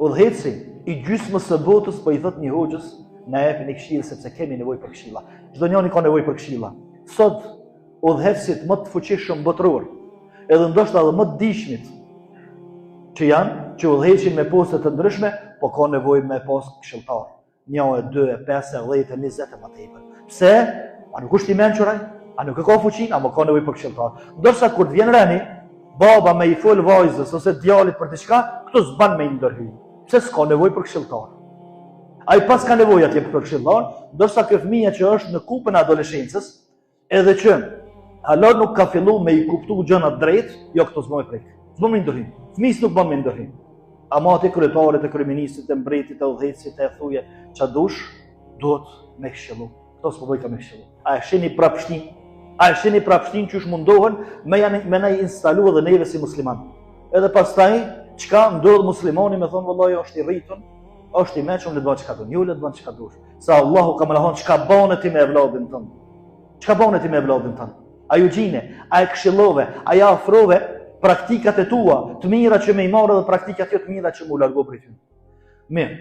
Udhëheci i gjysmës së botës po i thot një hoxhës, na jepni këshillë sepse kemi nevojë për këshilla. Çdo njeri ka nevojë për këshilla. Sot udhëhecit më të fuqishëm botëror, edhe ndoshta edhe më të dijshmit që janë, që udhëheqin me poste të ndryshme, po ka nevojë me pas këshilltar. 1, 2, 5, 10, 20 e më tepër. Pse? A nuk është i mençur ai? A nuk e ka fuqinë, apo ka nevojë për këshilltar? Ndërsa kur të vjen reni, baba me i fol vajzës ose djalit për diçka, këto s'ban me i ndërhy. Pse s'ka nevojë për këshilltar? Ai pas ka nevojë atje për këshilltar, ndërsa ky fëmijë që është në kupën e adoleshencës, edhe që hala nuk ka filluar me i kuptu gjërat drejt, jo këto s'moj prek. S'bën me ndërhy. Fëmijës nuk bën me ndërhy. Ama atë kryetarit, e kryeministit, e mbretit, e udhëhecit, e thuje ç'a dush, duhet me këshillu. Këto s'po bëj ka me këshillu. A e shihni prapshtin? A e shihni prapshtin që mundohen me na instalu edhe neve si musliman. Edhe pastaj çka ndodh muslimani me thon vallahi është i rritun, është i mëshëm, le të bëj çka do. Jo le të bën çka dush. Sa Allahu ka më lahon çka bën ti me vllazën tënd. Çka bën ti me vllazën tënd? A ju gjine, a e këshillove, a ja ofrove praktikat e tua të mira që me i marrë dhe praktikat jo të mira që mu largo për ty. Mirë.